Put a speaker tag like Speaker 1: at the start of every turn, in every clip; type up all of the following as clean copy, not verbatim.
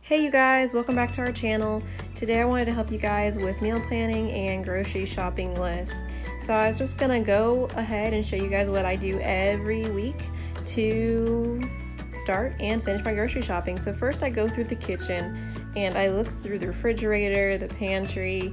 Speaker 1: Hey you guys, welcome back to our channel. Today I wanted to help you guys with meal planning and grocery shopping lists. So I was just gonna go ahead and show you guys what I do every week to start and finish my grocery shopping. So first I go through the kitchen and I look through the refrigerator, the pantry.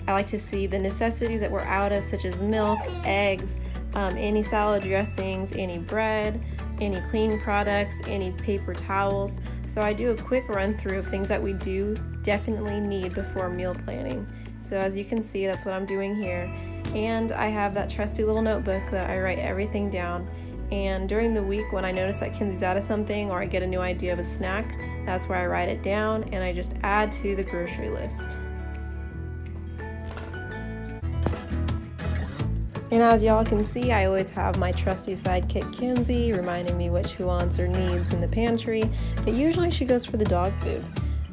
Speaker 1: I like to see the necessities that we're out of, such as milk, eggs, any salad dressings, any bread, any cleaning products, any paper towels. So I do a quick run through of things that we do definitely need before meal planning. So as you can see, that's what I'm doing here. And I have that trusty little notebook that I write everything down. And during the week when I notice that Kinsey's out of something or I get a new idea of a snack, that's where I write it down and I just add to the grocery list. And as y'all can see, I always have my trusty sidekick Kinsey reminding me which wants or needs in the pantry, but usually she goes for the dog food.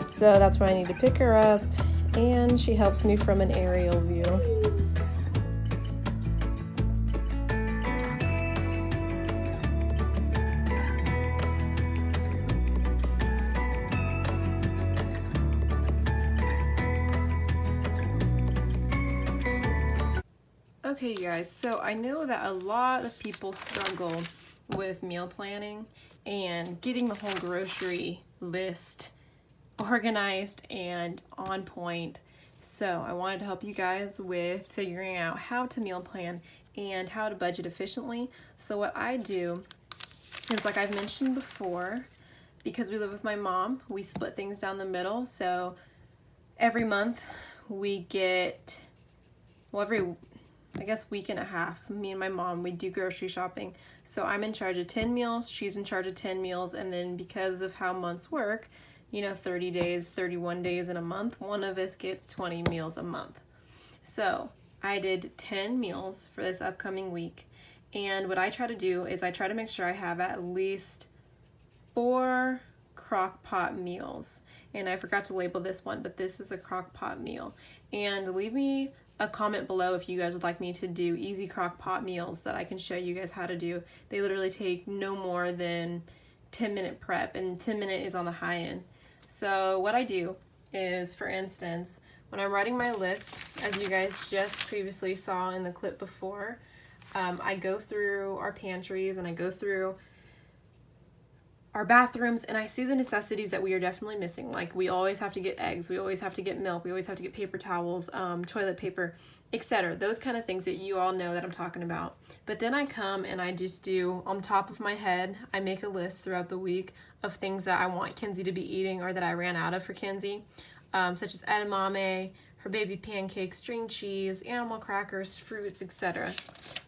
Speaker 1: So that's when I need to pick her up, and she helps me from an aerial view. Okay, you guys, so I know that a lot of people struggle with meal planning and getting the whole grocery list organized and on point. So I wanted to help you guys with figuring out how to meal plan and how to budget efficiently. So what I do is, like I've mentioned before, because we live with my mom, we split things down the middle. So every month we get, well, every week and a half, me and my mom, we do grocery shopping. So I'm in charge of 10 meals, she's in charge of 10 meals, and then because of how months work, 30 days, 31 days in a month, one of us gets 20 meals a month. So I did 10 meals for this upcoming week, and what I try to do is I try to make sure I have at least 4 crock pot meals. And I forgot to label this one, but this is a crock pot meal. And leave me a comment below if you guys would like me to do easy crock pot meals that I can show you guys how to do. They literally take no more than 10-minute prep, and 10-minute is on the high end. So what I do is, for instance, when I'm writing my list, as you guys just previously saw in the clip before, I go through our pantries and I go through our bathrooms and I see the necessities that we are definitely missing. Like, we always have to get eggs, we always have to get milk, we always have to get paper towels, toilet paper, etc. Those kind of things that you all know that I'm talking about. But then I come and I just do, on top of my head, I make a list throughout the week of things that I want Kinsey to be eating or that I ran out of for Kinsey, such as edamame, her baby pancakes, string cheese, animal crackers, fruits, etc.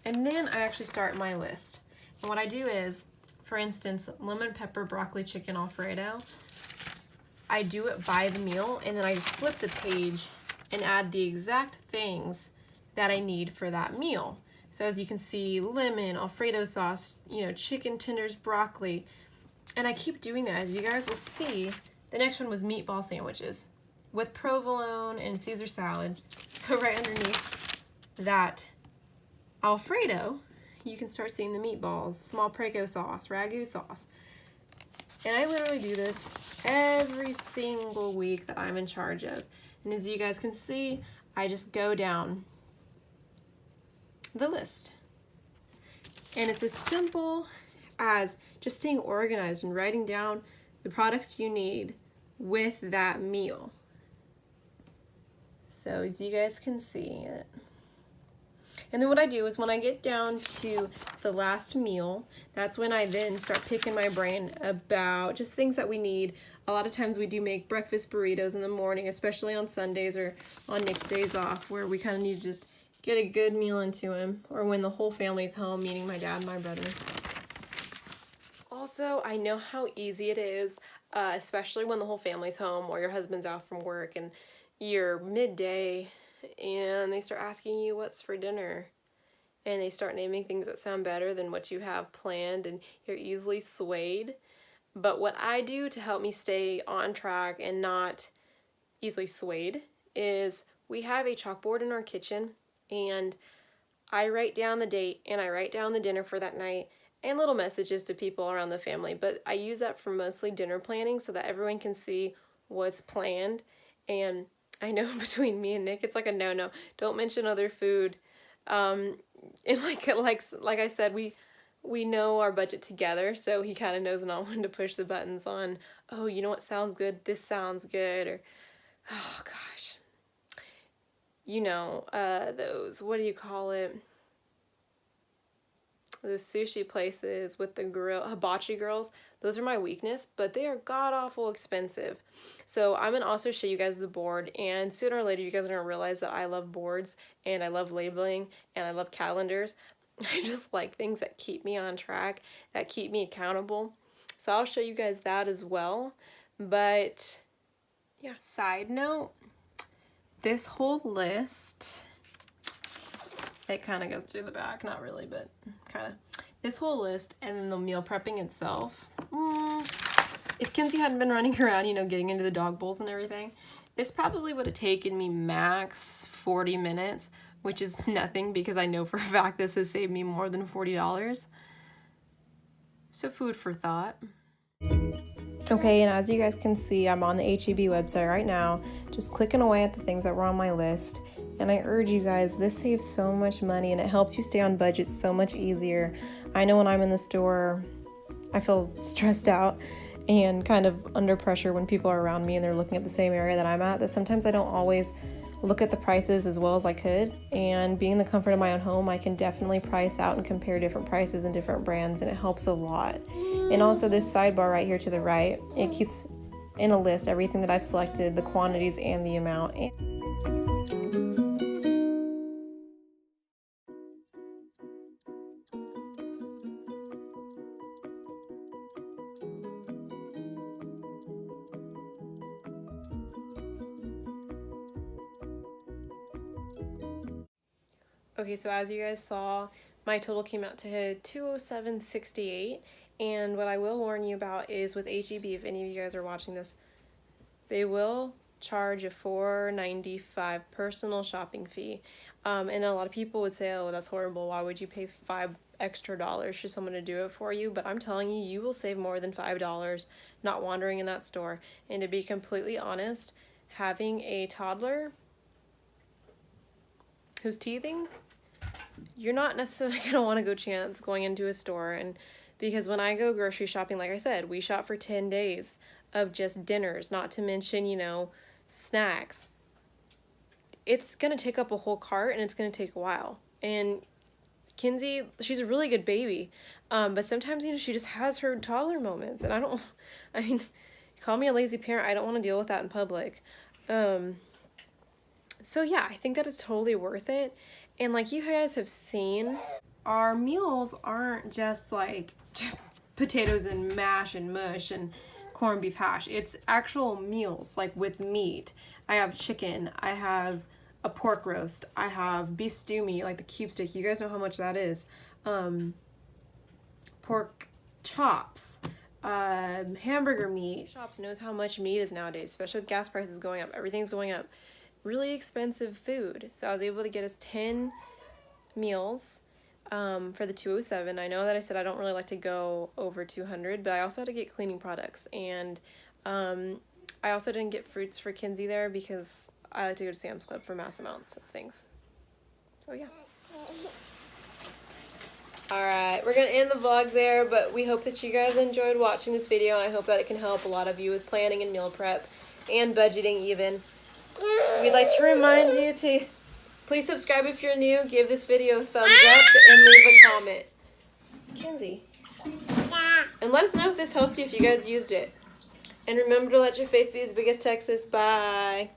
Speaker 1: And then I actually start my list. And what I do is, for instance, lemon pepper broccoli chicken Alfredo, I do it by the meal, and then I just flip the page and add the exact things that I need for that meal. So as you can see, lemon, Alfredo sauce, chicken tenders, broccoli, and I keep doing that. As you guys will see, the next one was meatball sandwiches with provolone and Caesar salad. So right underneath that Alfredo, you can start seeing the meatballs, small Prego sauce, ragu sauce. And I literally do this every single week that I'm in charge of. And as you guys can see, I just go down the list. And it's as simple as just staying organized and writing down the products you need with that meal. So as you guys can see it. And then what I do is, when I get down to the last meal, that's when I then start picking my brain about just things that we need. A lot of times we do make breakfast burritos in the morning, especially on Sundays or on Nick's days off, where we kind of need to just get a good meal into him, or when the whole family's home, meaning my dad and my brother. Also, I know how easy it is, especially when the whole family's home or your husband's out from work and you're midday, and they start asking you what's for dinner, and they start naming things that sound better than what you have planned, and you're easily swayed. But what I do to help me stay on track and not easily swayed is, we have a chalkboard in our kitchen, and I write down the date and I write down the dinner for that night and little messages to people around the family. But I use that for mostly dinner planning so that everyone can see what's planned. And I know between me and Nick, it's like a no-no. Don't mention other food. And like I said, we know our budget together, so he kind of knows not when to push the buttons on, oh, you know what sounds good? This sounds good. Or, oh gosh, you know, those, what do you call it? Those sushi places with the grill, hibachi grills, those are my weakness, but they are god-awful expensive. So I'm gonna also show you guys the board, and sooner or later you guys are gonna realize that I love boards, and I love labeling, and I love calendars. I just like things that keep me on track, that keep me accountable. So I'll show you guys that as well. But yeah, side note, this whole list, it kind of goes through the back, not really, but kind of. This whole list and then the meal prepping itself. If Kinsey hadn't been running around, you know, getting into the dog bowls and everything, this probably would have taken me max 40 minutes, which is nothing because I know for a fact this has saved me more than $40. So food for thought. Okay, and as you guys can see, I'm on the HEB website right now, just clicking away at the things that were on my list. And I urge you guys, this saves so much money and it helps you stay on budget so much easier. I know when I'm in the store, I feel stressed out and kind of under pressure when people are around me and they're looking at the same area that I'm at, that sometimes I don't always look at the prices as well as I could. And being in the comfort of my own home, I can definitely price out and compare different prices and different brands, and it helps a lot. And also this sidebar right here to the right, it keeps in a list everything that I've selected, the quantities and the amount. Okay, so as you guys saw, my total came out to $207.68, and what I will warn you about is with HEB, if any of you guys are watching this, they will charge a $4.95 personal shopping fee. And a lot of people would say, oh, that's horrible, why would you pay $5 extra for someone to do it for you? But I'm telling you, you will save more than $5 not wandering in that store. And to be completely honest, having a toddler who's teething, you're not necessarily going to want to go chance going into a store. And because when I go grocery shopping, like I said, we shop for 10 days of just dinners, not to mention, you know, snacks. It's going to take up a whole cart and it's going to take a while. And Kinsey, she's a really good baby. But sometimes, you know, she just has her toddler moments. And I mean, call me a lazy parent. I don't want to deal with that in public. So yeah, I think that is totally worth it. And like you guys have seen, our meals aren't just like potatoes and mash and mush and corned beef hash. It's actual meals, like with meat. I have chicken, I have a pork roast, I have beef stew meat, like the cube stick. You guys know how much that is. Pork chops, hamburger meat. Shops knows how much meat is nowadays, especially with gas prices going up. Everything's going up. Really expensive food. So I was able to get us 10 meals for the 207. I know that I said I don't really like to go over 200, but I also had to get cleaning products, and I also didn't get fruits for Kinsey there because I like to go to Sam's Club for mass amounts of things. So yeah. Alright, we're going to end the vlog there, but we hope that you guys enjoyed watching this video, and I hope that it can help a lot of you with planning and meal prep and budgeting even. We'd like to remind you to please subscribe if you're new, give this video a thumbs up, and leave a comment. Kinsey. And let us know if this helped you, if you guys used it. And remember to let your faith be as big as Texas. Bye.